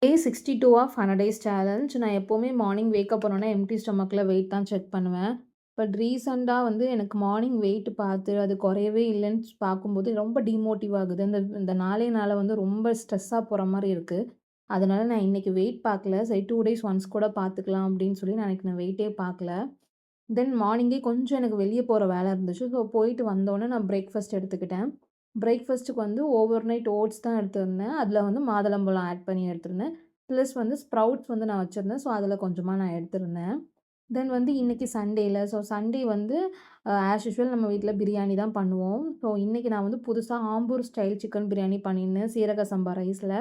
Day 62 of 100 days challenge. நான் எப்பவுமே morning wake up பண்ணோனே empty ஸ்டொமக்ல wait தான் செக் பண்ணுவேன். பட் ரீசென்ட்டா வந்து எனக்கு மார்னிங் வெயிட் பார்த்து அது குறையவே இல்லன்னு பார்க்கும்போது ரொம்ப டிமோட்டிவ் ஆகுது. இந்த இந்த நாளே நாள வந்து ரொம்ப ஸ்ட்ரெஸ்ஸா போற மாரி இருக்கு. அதனால நான் இன்னைக்கு வெயிட் பார்க்கல. சரி 2 டேஸ் ஒன்ஸ் கூட பார்த்துக்கலாம் அப்படின்னு சொல்லி நான் இன்னைக்கு வெயிட்டே பார்க்கல. தென் மார்னிங்கே கொஞ்சம் எனக்கு வெளிய போற வேலை இருந்துச்சு. ஸோ போயிட்டு வந்தோனே நான் பிரேக்ஃபாஸ்ட் எடுத்துக்கிட்டேன். பிரேக்ஃபாஸ்ட்டுக்கு வந்து ஓவர் நைட் ஓட்ஸ் தான் எடுத்திருந்தேன். அதில வந்து மாதுளம்பழம் ஆட் பண்ணி எடுத்திருந்தேன். ப்ளஸ் வந்து ஸ்ப்ரவுட்ஸ் வந்து நான் வச்சிருந்தேன். ஸோ அதில கொஞ்சமா நான் எடுத்திருந்தேன். தென் வந்து இன்னைக்கு சண்டேல. ஸோ சண்டே வந்து ஆஸ் யூசுவல் நம்ம வீட்ல பிரியாணி தான் பண்ணுவோம். ஸோ இன்னைக்கு நான் வந்து புதுசா ஆம்பூர் ஸ்டைல் சிக்கன் பிரியாணி பண்ணியிருந்தேன். சீரக சம்பா ரைஸ்ல.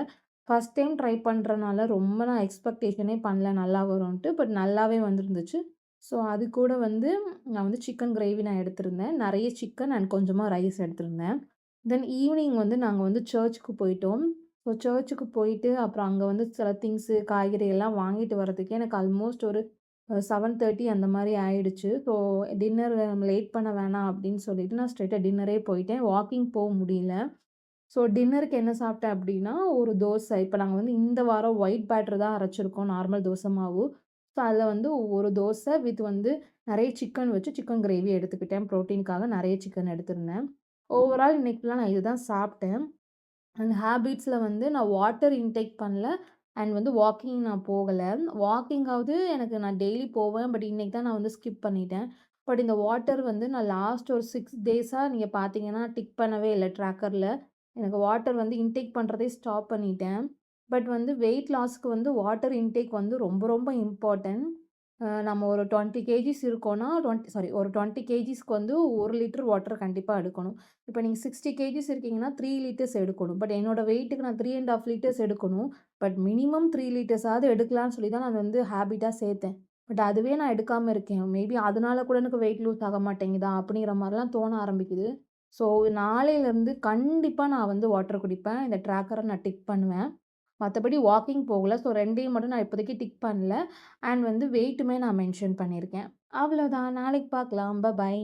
ஃபர்ஸ்ட் டைம் ட்ரை பண்றனால ரொம்ப நான் எக்ஸ்பெக்டேஷனே பண்ணல நல்லா வரும்ன்ட்டு. பட் நல்லாவே வந்திருந்துச்சு. ஸோ அது கூட வந்து நான் வந்து சிக்கன் கிரேவி நான் எடுத்திருந்தேன். நெறைய சிக்கன் அண்ட் கொஞ்சமா ரைஸ் எடுத்திருந்தேன். தென் ஈவினிங் வந்து நாங்க வந்து சர்ச்சுக்கு போயிட்டோம். ஸோ சர்ச்சுக்கு போயிட்டு அப்புறம் அங்க வந்து சில திங்ஸு, காய்கறி எல்லாம் வாங்கிட்டு வரதுக்கே எனக்கு ஆல்மோஸ்ட் ஒரு 7:30 அந்த மாரி ஆயிடுச்சு. ஸோ டின்னர் நம்ம லேட் பண்ண வேணாம் அப்படின்னு சொல்லிட்டு நான் ஸ்ட்ரெயிட்டா டின்னரே போயிட்டேன். வாக்கிங் போ முடியல. ஸோ டின்னருக்கு என்ன சாப்பிட்டேன் அப்படின்னா, ஒரு தோசை. இப்ப நாங்க வந்து இந்த வாரம் ஒயிட் பேட்டர் தான் அரைச்சிருக்கோம். நார்மல் தோசை மாவு. ஸோ அதில வந்து ஒரு தோசை வித் வந்து நெறைய சிக்கன் வச்சு சிக்கன் கிரேவி எடுத்துக்கிட்டேன். புரோட்டீனுக்காக நெறைய சிக்கன் எடுத்திருந்தேன். ஓவரால் இன்னைக்கு ஃபுல்லா நான் இதுதான் சாப்பிட்டேன். அண்ட் ஹேபிட்ஸ்ல வந்து நான் வாட்டர் இன்டேக் பண்ணல. அண்ட் வந்து வாக்கிங் நான் போகல. வாக்கிங்காவது எனக்கு நான் டெய்லி போவேன். பட் இன்னைக்கு தான் நான் வந்து ஸ்கிப் பண்ணிட்டேன். பட் இந்த வாட்டர் வந்து நான் லாஸ்ட் ஒரு 6 டேஸா நீங்க பார்த்தீங்கன்னா, டிக் பண்ணவே இல்ல ட்ராக்கர்ல. எனக்கு வாட்டர் வந்து இன்டேக் பண்றதே ஸ்டாப் பண்ணிட்டேன். பட் வந்து வெயிட் லாஸ்க்கு வந்து வாட்டர் இன்டேக் வந்து ரொம்ப ரொம்ப இம்பார்ட்டன்ட். நம்ம ஒரு 20 கேஜிஸ் இருக்கோம்னா, 20 சாரி ஒரு 20 கேஜிஸ்க்கு வந்து 1 லிட்டர் வாட்டர் கண்டிப்பா எடுக்கணும். இப்ப நீங்க 60 கேஜிஸ் இருக்கீங்கன்னா, 3 லிட்டர்ஸ் எடுக்கணும். பட் என்னோட வெயிட்டுக்கு நான் 3 1/2 லிட்டர்ஸ் எடுக்கணும். பட் மினிமம் 3 லிட்டர்ஸாவது எடுக்கலான்னு சொல்லி தான் நான் வந்து ஹேபிட்டா சேர்த்தேன். பட் அதுவே நான் எடுக்காம இருக்கேன். மேபி அதனால கூட எனக்கு வெயிட் லூஸ் ஆக மாட்டேங்குதா? அப்படிங்கிற மாரிலாம் தோண ஆரம்பிக்குது. ஸோ நாளையிலருந்து கண்டிப்பா நான் வந்து வாட்டர் குடிப்பேன். இந்த ட்ராக்கர நான் டிக் பண்ணுவேன். மத்தபடி வாக்கிங் போகல. ஸோ 2யும் மட்டும் நான் இப்போதைக்கு டிக் பண்ணல. அண்ட் வந்து வெயிட்டுமே நான் மென்ஷன் பண்ணியிருக்கேன். அவ்வளோதான். நாளைக்கு பார்க்கலாம். பாய்.